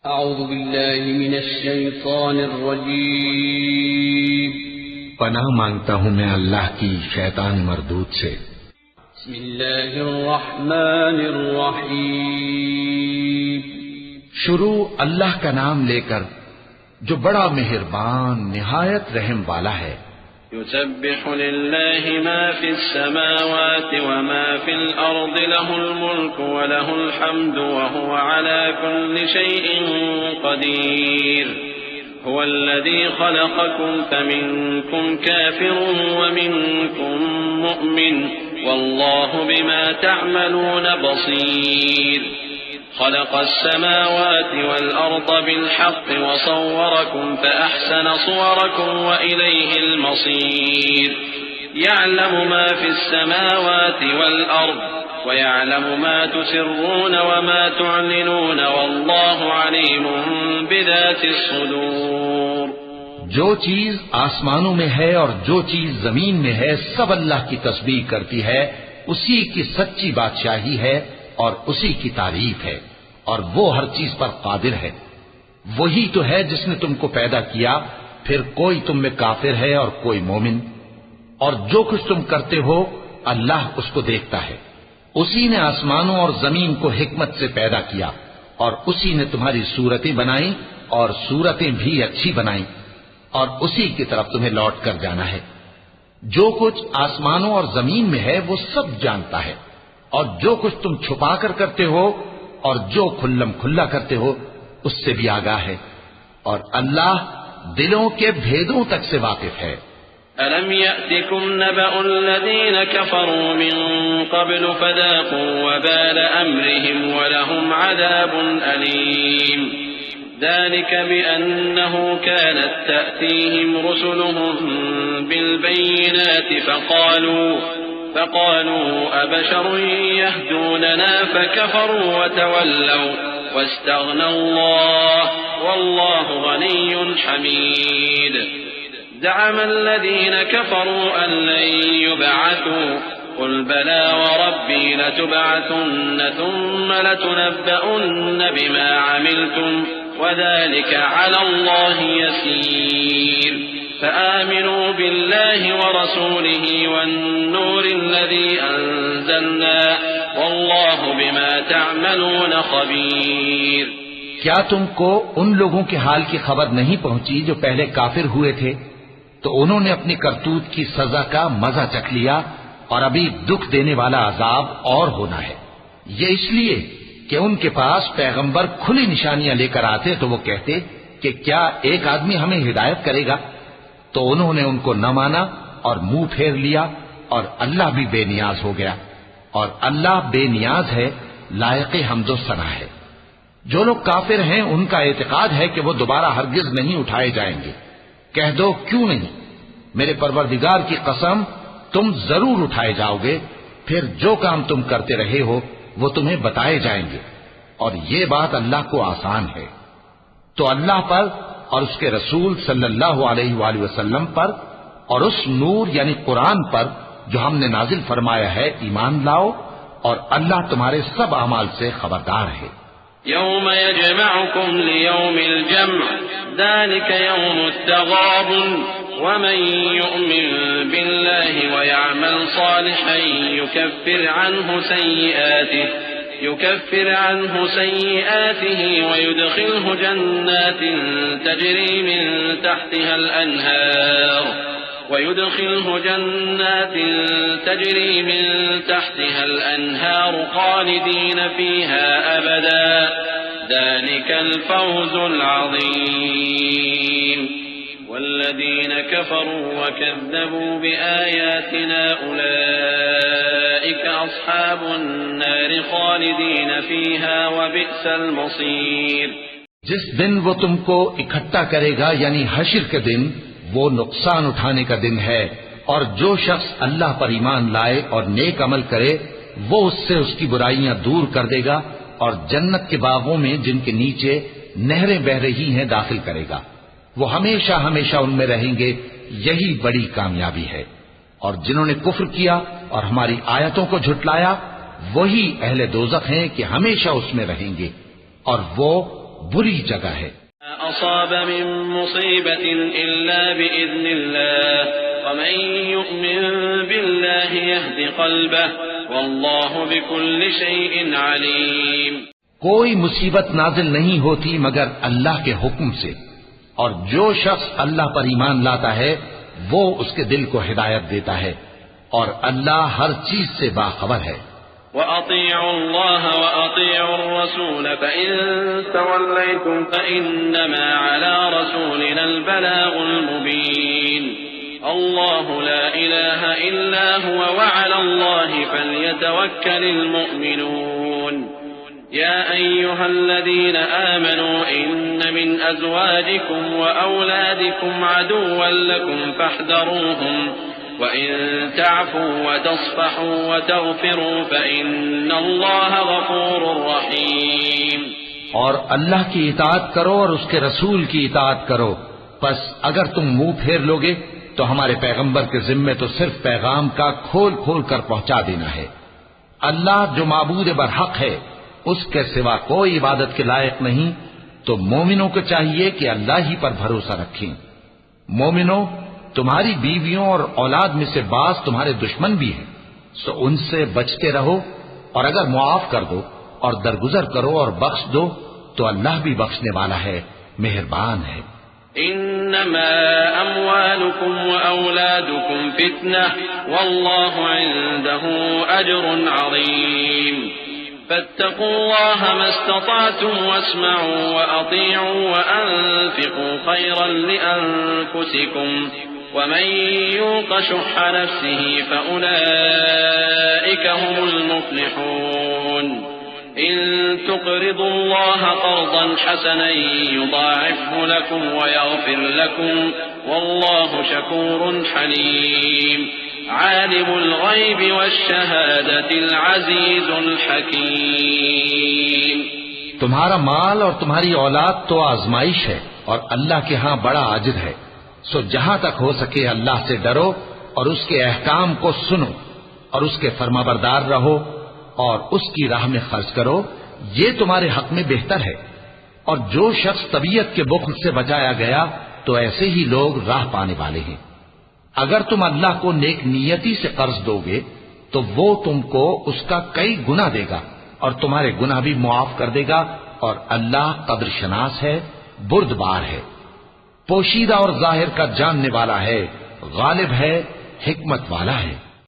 اعوذ باللہ من الشیطان الرجیم پناہ مانگتا ہوں میں اللہ کی شیطان مردود سے۔ بسم اللہ الرحمن الرحیم شروع اللہ کا نام لے کر جو بڑا مہربان نہایت رحم والا ہے۔ يسبح لله ما في السماوات وما في الأرض له الملك وله الحمد وهو على كل شيء قدير هو الذي خلقكم فمنكم كافر ومنكم مؤمن والله بما تعملون بصير خلق السماوات والأرض بالحق وصوركم فأحسن صوركم وإليه المصير يعلم ما في السماوات والأرض ويعلم ما تسرون وما تعلنون والله عليم بذات الصدور۔ جو چیز آسمانوں میں ہے اور جو چیز زمین میں ہے سب اللہ کی تسبیح کرتی ہے، اسی کی سچی بادشاہی ہے اور اسی کی تعریف ہے، اور وہ ہر چیز پر قادر ہے۔ وہی تو ہے جس نے تم کو پیدا کیا، پھر کوئی تم میں کافر ہے اور کوئی مومن، اور جو کچھ تم کرتے ہو اللہ اس کو دیکھتا ہے۔ اسی نے آسمانوں اور زمین کو حکمت سے پیدا کیا، اور اسی نے تمہاری صورتیں بنائی اور صورتیں بھی اچھی بنائی، اور اسی کی طرف تمہیں لوٹ کر جانا ہے۔ جو کچھ آسمانوں اور زمین میں ہے وہ سب جانتا ہے، اور جو کچھ تم چھپا کر کرتے ہو اور جو کھلم کھلا کرتے ہو اس سے بھی آگاہ ہے، اور اللہ دلوں کے بھیدوں تک سے واقف ہے۔ أَلَمْ يَأْتِكُمْ نَبَأُ الَّذِينَ كَفَرُوا مِن قَبْلُ فَذَاقُوا وَبَالَ أَمْرِهِمْ وَلَهُمْ عَذَابٌ أَلِيمٌ ذلك بأنه كانت تأتيهم رسلهم بالبينات فقالوا أبشر يهدوننا فكفروا وتولوا واستغنى الله والله غني حميد زعم الذين كفروا أن لن يبعثوا قل بلى وربي لتبعثن ثم لتنبؤن بما عملتم وذلك على الله يسير فآمنوا بالله ورسوله والنور الذي أنزلنا والله بما تعملون خبير۔ کیا تم کو ان لوگوں کے حال کی خبر نہیں پہنچی جو پہلے کافر ہوئے تھے؟ تو انہوں نے اپنی کرتوت کی سزا کا مزہ چکھ لیا، اور ابھی دکھ دینے والا عذاب اور ہونا ہے۔ یہ اس لیے کہ ان کے پاس پیغمبر کھلی نشانیاں لے کر آتے تو وہ کہتے کہ کیا ایک آدمی ہمیں ہدایت کرے گا؟ تو انہوں نے ان کو نہ مانا اور منہ پھیر لیا، اور اللہ بھی بے نیاز ہو گیا، اور اللہ بے نیاز ہے، لائق حمد و ثنا ہے۔ جو لوگ کافر ہیں ان کا اعتقاد ہے کہ وہ دوبارہ ہرگز نہیں اٹھائے جائیں گے۔ کہہ دو کیوں نہیں؟ میرے پروردگار کی قسم تم ضرور اٹھائے جاؤ گے، پھر جو کام تم کرتے رہے ہو وہ تمہیں بتائے جائیں گے، اور یہ بات اللہ کو آسان ہے۔ تو اللہ پر اور اس کے رسول صلی اللہ علیہ وآلہ وسلم پر اور اس نور یعنی قرآن پر جو ہم نے نازل فرمایا ہے ایمان لاؤ، اور اللہ تمہارے سب اعمال سے خبردار ہے۔ يوم يجمعكم ليوم الجمع ذلك يوم التغابن ومن يؤمن بالله ويعمل صالحا يكفر عنه سيئاته ويدخله جنات تجري من تحتها الأنهار خالدين فيها أبدا ذلك الفوز العظيم والذين كفروا وكذبوا بآياتنا أولئك أصحاب النار خالدين فيها وبئس المصير۔ جس دن وہ تم کو اکٹھا کرے گا یعنی حشر کے دن، وہ نقصان اٹھانے کا دن ہے، اور جو شخص اللہ پر ایمان لائے اور نیک عمل کرے وہ اس سے اس کی برائیاں دور کر دے گا، اور جنت کے باغوں میں جن کے نیچے نہریں بہ رہی ہیں داخل کرے گا۔ وہ ہمیشہ ہمیشہ ان میں رہیں گے، یہی بڑی کامیابی ہے۔ اور جنہوں نے کفر کیا اور ہماری آیتوں کو جھٹلایا وہی اہل دوزخ ہیں کہ ہمیشہ اس میں رہیں گے، اور وہ بری جگہ ہے۔ أصاب من مصيبة إلا بإذن الله ومن يؤمن بالله يهد قلبه والله بكل شيء عليم۔ کوئی مصیبت نازل نہیں ہوتی مگر اللہ کے حکم سے، اور جو شخص اللہ پر ایمان لاتا ہے وہ اس کے دل کو ہدایت دیتا ہے، اور اللہ ہر چیز سے باخبر ہے۔ وَأَطِيعُوا اللَّهَ وَأَطِيعُوا الرَّسُولَ فَإِن تَوَلَّيْتُمْ فَإِنَّمَا عَلَى رَسُولِنَا الْبَلَاغُ الْمُبِينُ اللَّهُ لَا إِلَٰهَ إِلَّا هُوَ وَعَلَى اللَّهِ فَلْيَتَوَكَّلِ الْمُؤْمِنُونَ يَا أَيُّهَا الَّذِينَ آمَنُوا إِنَّ مِنْ أَزْوَاجِكُمْ وَأَوْلَادِكُمْ عَدُوًّا لَكُمْ فَاحْذَرُوهُمْ وَإِن تَعْفُوا وَتَصْفَحُوا وَتَغْفِرُوا فَإِنَّ اللَّهَ غَفُورٌ رَّحِيمٌ۔ اور اللہ کی اطاعت کرو اور اس کے رسول کی اطاعت کرو، پس اگر تم منہ پھیر لوگے تو ہمارے پیغمبر کے ذمے تو صرف پیغام کا کھول کھول کر پہنچا دینا ہے۔ اللہ جو معبود برحق ہے اس کے سوا کوئی عبادت کے لائق نہیں، تو مومنوں کو چاہیے کہ اللہ ہی پر بھروسہ رکھیں۔ مومنوں، تمہاری بیویوں اور اولاد میں سے بعض تمہارے دشمن بھی ہیں، سو ان سے بچتے رہو، اور اگر معاف کر دو اور درگزر کرو اور بخش دو تو اللہ بھی بخشنے والا ہے، مہربان ہے۔ انما اموالكم واولادكم فتنة والله عنده اجر عظيم فاتقوا الله ما استطعتم واسمعوا واطيعوا وانفقوا خيرا لانفسكم ومن يوق شح نفسه فاولئك هم المفلحون إن تقرضوا الله قرضا حسنا يضاعفه لكم ويغفر لكم والله شكور حليم عالم الغيب والشهادة العزيز الحكيم۔ تمہارا مال اور تمہاری اولاد تو آزمائش ہے اور اللہ کے ہاں بڑا اجر ہے، سو جہاں تک ہو سکے اللہ سے ڈرو اور اس کے احکام کو سنو اور اس کے فرمانبردار رہو اور اس کی راہ میں خرچ کرو، یہ تمہارے حق میں بہتر ہے۔ اور جو شخص طبیعت کے بخل سے بچایا گیا تو ایسے ہی لوگ راہ پانے والے ہیں۔ اگر تم اللہ کو نیک نیتی سے قرض دو گے تو وہ تم کو اس کا کئی گنا دے گا اور تمہارے گناہ بھی معاف کر دے گا، اور اللہ قدر شناس ہے، بردبار ہے، پوشیدہ اور ظاہر کا جاننے والا ہے، غالب ہے، حکمت والا ہے۔